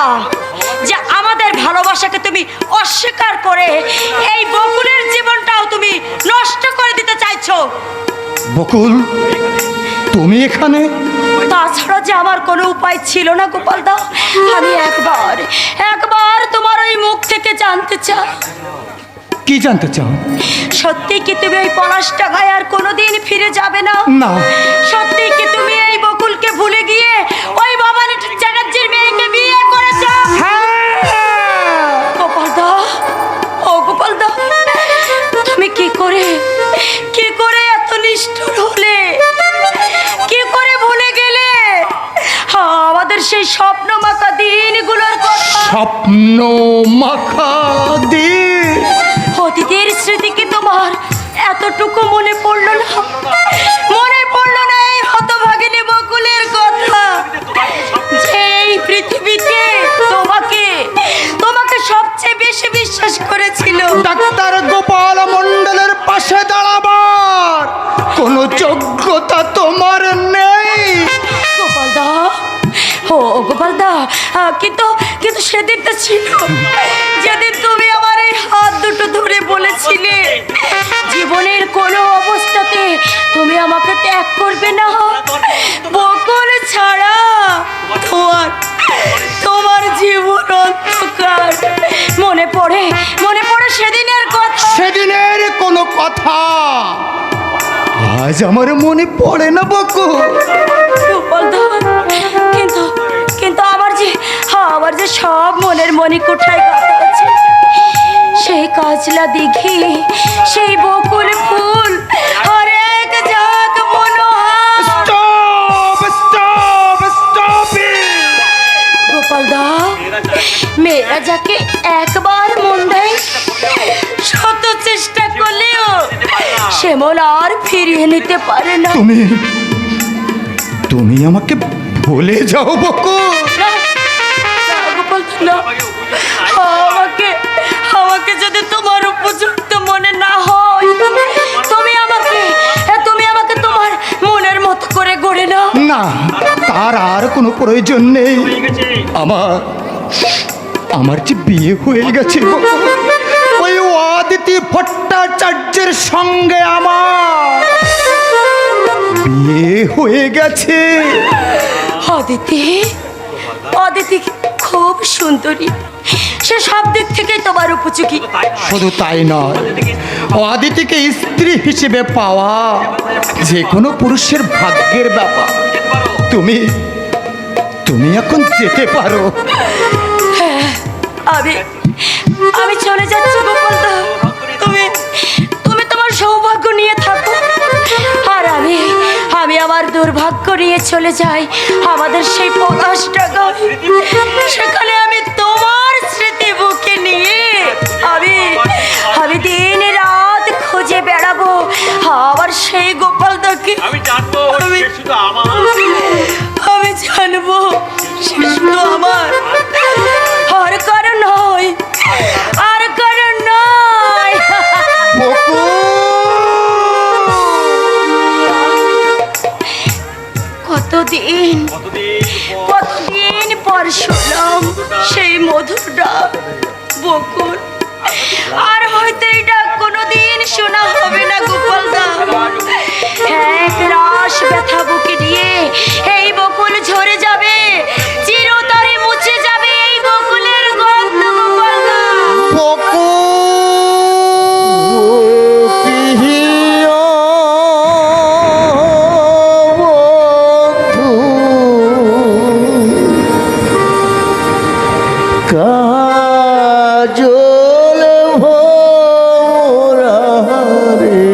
না যে আমাদের ভালোবাসাকে তুমি অস্বীকার করে এই বকুলের জীবনটাও তুমি নষ্ট করে দিতে চাইছো? বকুল, তুমি এখানে? তাছাড়া যে আমার কোনো উপায় ছিল না গোপালদা। আমি একবার তোমার ওই মুখ থেকে জানতে চাই। কি জানতে চাও? সত্যি কি তুমি ওই পলাশডাঙ্গায় আর কোনোদিন ফিরে যাবে না? না। সত্যি কি তুমি এই বকুলকে ভুলে গিয়ে ওই ভবানী চ্যাটার্জির মেয়েকে বিয়ে করেছো? গোপালদা, ও গোপালদা, তুমি কি করে এত নিষ্ঠুর হলে? কি করে ভুলে গেলে আমাদের সেই স্বপ্ন মাখা দিনগুলোর কথা? স্বপ্ন মাখা দিন? অতীতের স্মৃতি কি তোমার এতটুকু মনে পড়লো না? মনে পড়লো না এই হতভাগিনী বকুলের কথা, যে এই পৃথিবীতে তোমাকে সবচেয়ে বেশি বিশ্বাস করেছিল? ডাক্তার গোপাল মণ্ডলের পাশে দাঁড়াবার কোনো যোগ্যতা তোমার নেই। গোপালদা, ও গোপালদা, কিন্তু সেদিন তো ছিল যেদিন তুমি আমার এই হাত দুটো ধরে বলেছিলে জীবনের কোনো অবস্থাতে তুমি আমাকে ত্যাগ করবে না। বকুল ছাড়া তোমার জীবন অন্ধকার। মনে পড়ে সেদিনের কথা? সেদিনের কোনো কথা আজ আমার মনে পড়ে না বকুল। গোপালদা, কিন্তু আমার যে সব মনের মণিকোঠায় গাঁথা আছে, সেই কাজলা দিঘি, সেই বকুল ফুল, আর এক ঝাঁক মনোহার। গোপালদা, মেয়েরা যাকে একবার মন দেয়, শত চেষ্টা করলেও সে মন আর ফিরিয়ে নিতে পারে না। তুমি আমাকে ভুলে যাও বকুল। আমাকে যদি তোমার উপযুক্ত মনে না হয়, তুমি আমাকে তোমার মনের মতো করে গড়ে নাও না। তার আর কোনো প্রয়োজন নেই। আমার যে বিয়ে হয়ে গেছে ওই অদিতি ভট্টাচার্যের সঙ্গে আমার বিয়ে হয়ে গেছে। অদিতি খুব সুন্দরী, সে সব দিক থেকেই তোমার উপযোগী। শুধু তাই নয়, অদিতিকে স্ত্রী হিসেবে পাওয়া যে কোনো পুরুষের ভাগ্যের ব্যাপার। তুমি এখন যেতে পারো। হ্যাঁ, আমি চলে যাচ্ছি গোপালদা। তুমি তোমার সৌভাগ্য নিয়ে থাকো, আর আমি আমার দুর্ভাগ্য নিয়ে চলে যাই আমাদের সেই পলাশডাঙ্গা। সেখানে আমি তোমার স্মৃতি বুকে নিয়ে আমি দিন রাত খুঁজে বেড়াবো আবার সেই গোপালদাকে। আমি জানবো সে শুধু আমার, আর কারণ নয়। কতদিন পর শুনলাম সেই মধুর ডাক বকুল। আর হয়তো এই ডাক কোনোদিন শোনা হবে না গোপালদা। এক রাশ ব্যথা বুকে নিয়ে এই বকুল ঝরে যাবে, চিরতরে মুছে যাবে এই বকুলের গন্ধ গোপালদা। কাজল ভরা রে,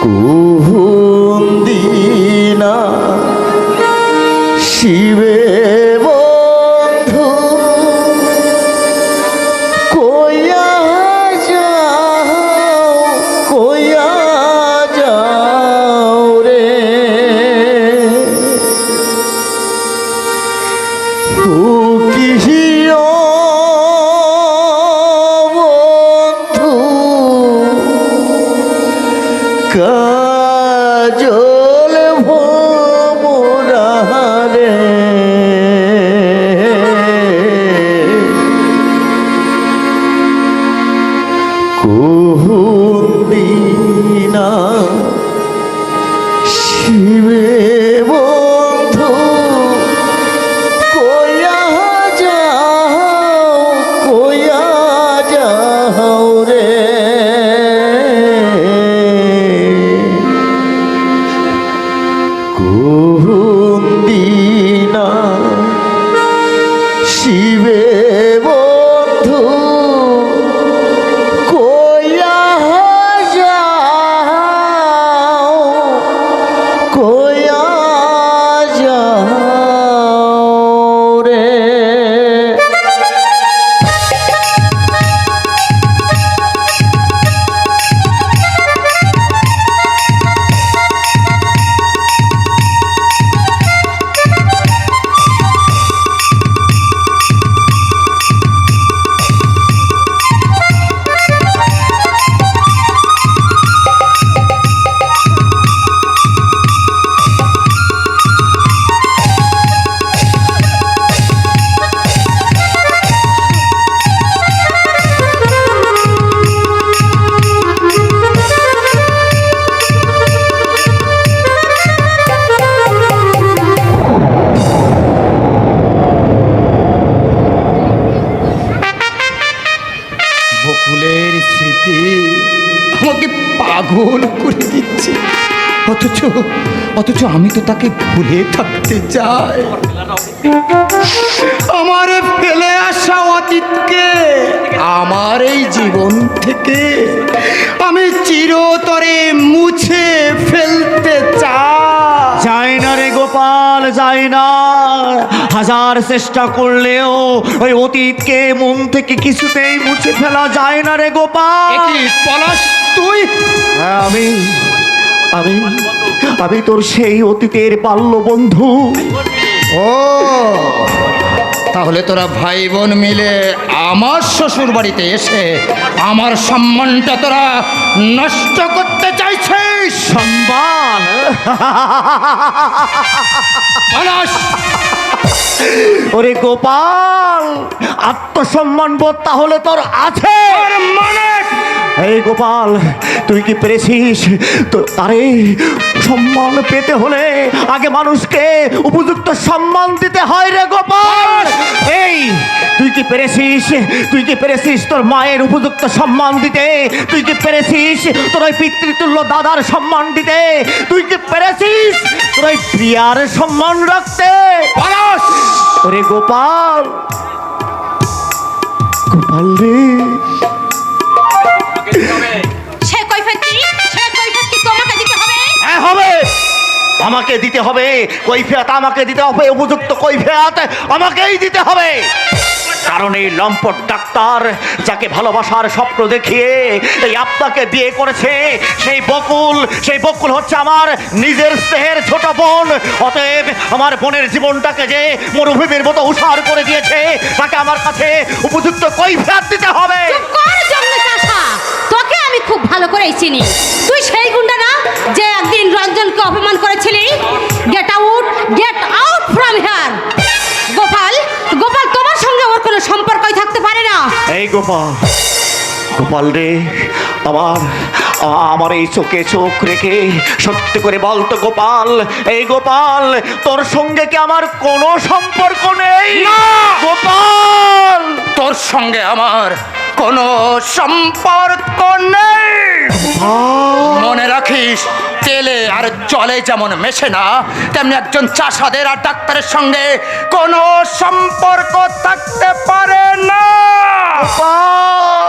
কোন দিনা শিবে বন্ধু কইয়া যাও রে, কিহিও বন্ধু জল ভোমরারে কুহুদিনা শিবে বন্ধু কয়া যাও রে কুহুদিনা শিবে বন্ধু কয়া যাও রে বকুলের স্মৃতি আমাকে পাগল করে দিচ্ছে, অথচ আমি তো তাকে ভুলে থাকতে চাই। আমারে ফেলে আসা অতীতকে আমার এই জীবন থেকে আমি চিরতরে মুছে ফেলতে চাই। যায় না রে গোপাল, যায় না। হাজার চেষ্টা করলেও ওই অতীতকে মন থেকে কিছুতেই মুছে ফেলা যায় না রে গোপাল। কি পলাশ তুই? হ্যাঁ, আমি তোর সেই অতীতের বাল্য বন্ধু। ও তাহলে তোরা ভাই বোন মিলে আমার শ্বশুর বাড়িতে এসে আমার সম্মানটা তোরা নষ্ট করতে চাইছিস? সম্মান? পলাশ! ওরে গোপাল, আত্মসম্মান বোধ তাহলে তোর আছে? মানে এই গোপাল, তুই কি পেরেছিস? তো আরে সম্মান পেতে হলে আগে মানুষকে উপযুক্ত সম্মান দিতে হয় রে গোপাল। এই তুই কি পেরেছিস তোর মায়ের উপযুক্ত সম্মান দিতে? তুই কি পেরেছিস তোর ওই পিতৃতুল্য দাদার সম্মান দিতে? তুই কি পেরেছিস তোর ওই প্রিয়ার সম্মান রাখতে? পলাশ! ওরে গোপাল, গোপাল রে, সে কৈফিয়ত কি তোমাকে দিতে হবে? হ্যাঁ হবে, আমাকে দিতে হবে কৈফিয়ত, আমাকে দিতে হবে উপযুক্ত কৈফিয়ত, আমাকেই দিতে হবে। কারণ এই লম্পট ডাক্তার যাকে ভালোবাসার স্বপ্ন দেখিয়ে এই আপনাকে বিয়ে করেছে, সেই বকুল হচ্ছে আমার নিজের স্নেহের ছোট বোন। অতএব আমার বোনের জীবনটাকে যে মরুভূমির মতো উসার করে দিয়েছে, তাকে আমার কাছে উপযুক্ত কৈফিয়ত দিতে হবে। কর জন্য চাষা, তোকে আমি খুব ভালো করেই চিনি। তুই সেই গুন্ডা না যে একদিন রঞ্জনকে অপমান করেছিলি? Get out from here. Gopal, তোমার সঙ্গে ওর কোনো সম্পর্কই থাকতে পারে না। এই গোপাল রে, আমার এই চোখে চোখ রেখে সত্যি করে বলতো গোপাল, এই গোপাল, তোর সঙ্গে কি আমার কোনো সম্পর্ক নেই? না গোপাল, তোর সঙ্গে আমার কোনো সম্পর্ক নেই। মনে রাখিস, তেলে আর জলে যেমন মেশে না, তেমনি একজন চাষাদের আর ডাক্তারের সঙ্গে কোনো সম্পর্ক থাকতে পারে না। গোপাল,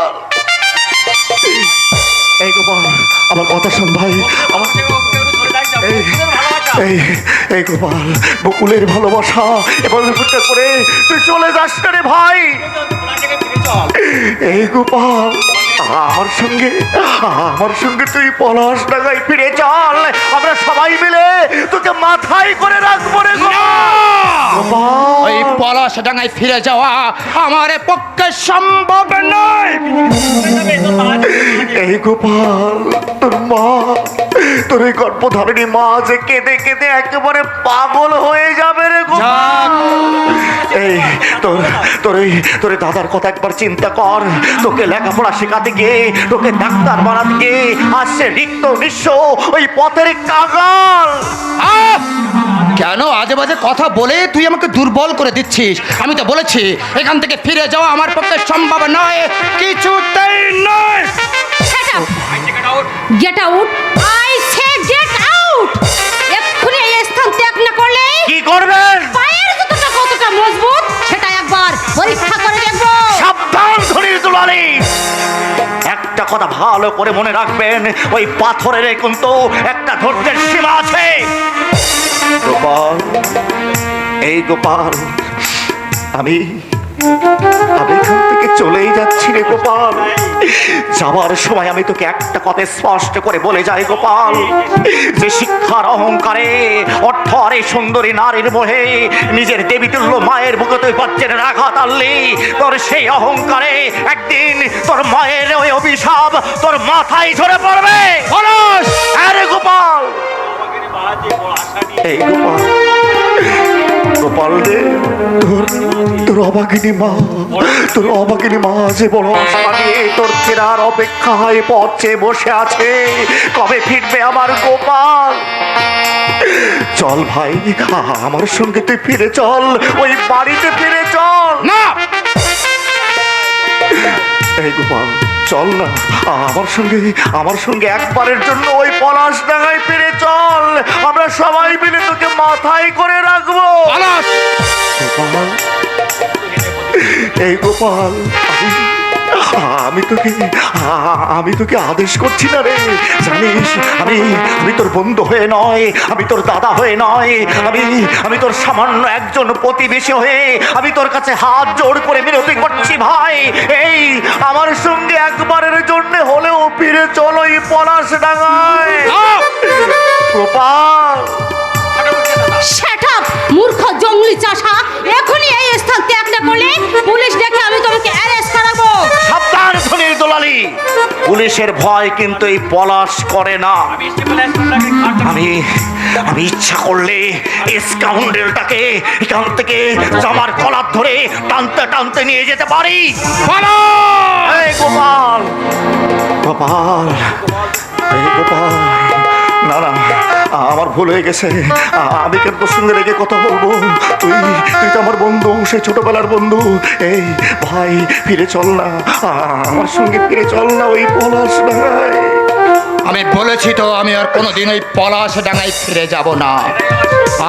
এই গোপাল, আমার কথা শোন ভাই। এই গোপাল, বকুলের ভালোবাসা এবার করে তুই চলে যাস না রে ভাই। এই গোপাল, আমার সঙ্গে তুই পলাশ ডাঙ্গায় ফিরে চল। আমরা সবাই মিলে তোকে মাথায় করে রাখবো রে গোপাল। ওই পলাশ ডাঙ্গায় ফিরে যাওয়া আমার পক্ষে সম্ভব নয়। এই গোপাল, তোর এই গর্ভধারিণী মা যে কেঁদে কেঁদে একেবারে পাগল হয়ে যাবে রে গোপাল। যাক। এই তোর দাদার কথা একবার চিন্তা কর। তোকে লেখাপড়া শেখাতে গিয়ে, তোকে ডাক্তার বানাতে গিয়ে আজ সে রিক্ত নিঃস্ব ওই পথের কাঙাল। আহ! কেন আজে বাজে কথা বলে তুই আমাকে দুর্বল করে দিচ্ছিস? আমি তো বলেছি এখান থেকে ফিরে যাওয়া আমার পক্ষে সম্ভব নয়, কিছুতেই নয়। Get out, I say get out. এক্ষুনি এই স্থান ত্যাগ না করলে কি করবেন? পায়ের জুতোটা কতটা মজবুত সেটা একবার পরীক্ষা করে দেখব। সাবধান ধনির দুলালি, একটা কথা ভালো করে মনে রাখবেন, ওই পাথরের কিন্তু একটা ধৈর্যের সীমা আছে। গোপাল, এই গোপাল, আমি এখান থেকে চলেই যাচ্ছি রে গোপাল। যাওয়ার সময় আমি তোকে একটা কথা স্পষ্ট করে বলে যাই গোপাল, যে শিক্ষার অহংকারে, অর্থ আর এই সুন্দরী নারীর মোহে নিজের দেবীতুল্য মায়ের বুকে তুই বাচ্চার আঘাত আনলি, তোর সেই অহংকারে একদিন তোর মায়ের ওই অভিশাপ তোর মাথায় ঝরে পড়বে। আরে গোপাল, এই গোপাল, গোপাল রে, তোর অবাগিনী মা, তোর অবাগিনী মা যে বড় আশা নিয়ে তোর ফেরার অপেক্ষায় পথে বসে আছে। কবে ফিরবে আমার গোপাল? চল ভাই, আমার সঙ্গে তুই ফিরে চল, ওই বাড়িতে ফিরে চল। না, এই গোপাল, চল না আমার সঙ্গে একবারের জন্য ওই পলাশ ডাঙায় ফিরে চল। আমরা সবাই মিলে তোকে মাথায় করে রাখবো। গোপাল, এই গোপাল, আমি তোকে আদেশ করছি না রে, জানিস আমি তোর বন্ধু হয়ে নয়, আমি তোর দাদা হয়ে নয়, আমি তোর সামান্য একজন প্রতিবেশী হয়ে আমি তোর কাছে হাত জোড় করে মিনতি করছি ভাই, এই আমার সঙ্গে একবারের জন্য হলেও ফিরে চলো এই পলাশ ডাঙায়। গোপাল, শাট আপ মূর্খ জঙ্গলি চাষা, এখনই এই স্থান ত্যাগ না করলে পুলিশ ডেকে আমি তোমাকে অ্যারেস্ট করাবো। সাবধান ধনির দোলালি, পুলিশের ভয় কিন্তু এই পলাশ করে না। আমি ইচ্ছা করলে স্কাউন্ডেলটাকে এখান থেকে জামার কলার ধরে টানতে টানতে নিয়ে যেতে পারি। এই গোপাল, গোপাল, এই গোপাল, না না, আমার ভুল হয়ে গেছে। আমি কেন তোর সঙ্গে রেখে কথা বলবো? তুই তো আমার বন্ধু, সেই ছোটবেলার বন্ধু। এই ভাই, ফিরে চল না, আমার সঙ্গে ফিরে চল না ওই পলাশ ডাঙায়। আমি বলেছি তো আমি আর কোনোদিন ওই পলাশ ডাঙায় ফিরে যাব না,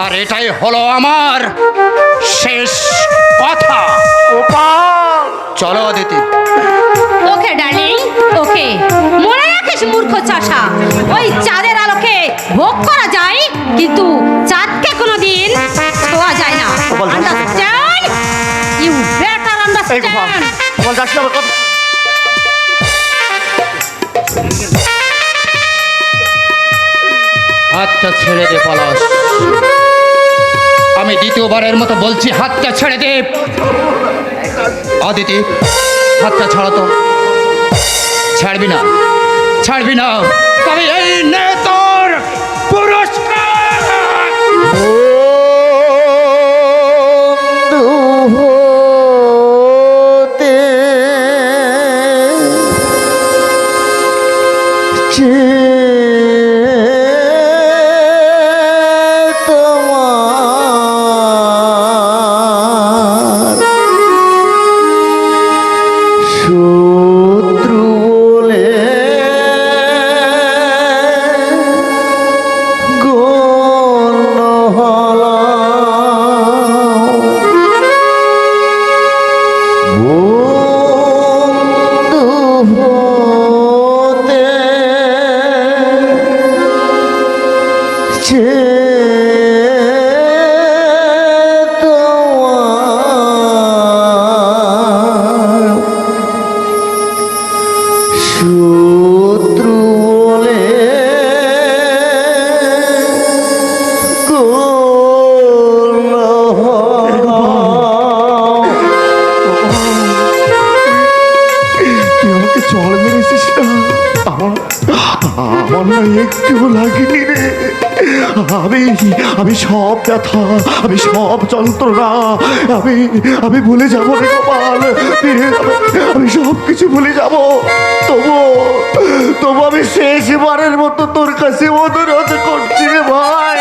আর এটাই হলো আমার শেষ কথা। গোপাল, চলো দিদি। ওকে ডার্লিং, ওকে। মনে রাখিস মূর্খ চাষা, ওই চাঁদের আলোকে ভোগ করা যায়, কিন্তু চাঁদকে কোনোদিন ছোঁয়া যায় না। আন্ডারস্ট্যান্ড? ইউ বেটার এই গোপাল, আন্ডারস্ট্যান্ড। গোপাল, যাস না আমার কথা। হাতটা ছেড়ে দে পলাশ, আমি দ্বিতীয়বারের মতো বলছি, হাতটা ছেড়ে দে। অদিতি, হাতটা ছাড়ো তো। ছাড়বি না, ছাড়বি না, তবে এই নে তোর পুরস্কার। গায়ে একটু লাগেনি রে। আমি সব ব্যথা, আমি সব যন্ত্রণা আমি ভুলে যাবো রে গোপাল, ফিরে যাবো, আমি সব কিছু ভুলে যাব। তবু আমি শেষবারের মতো তোর কাছে অনুরোধ করছি রে ভাই,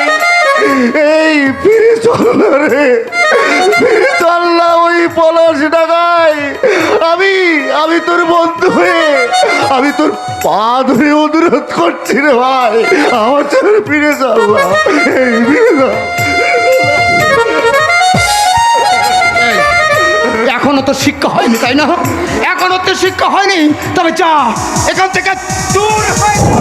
এই ফিরে চল না রে, ফিরে চল না ওই পলাশ ডাঙায়। আমি তোর বন্ধু হয়ে আমি তোর পা ধরে অনুরোধ করছি রে ভাই, আমার জন্য ফিরে চল না, এই ফিরে চল। এই, এখনো তো শিক্ষা হয়নি তাই না? এখনো তো শিক্ষা হয়নি, তবে যা এখান থেকে দূর হয়ে যা।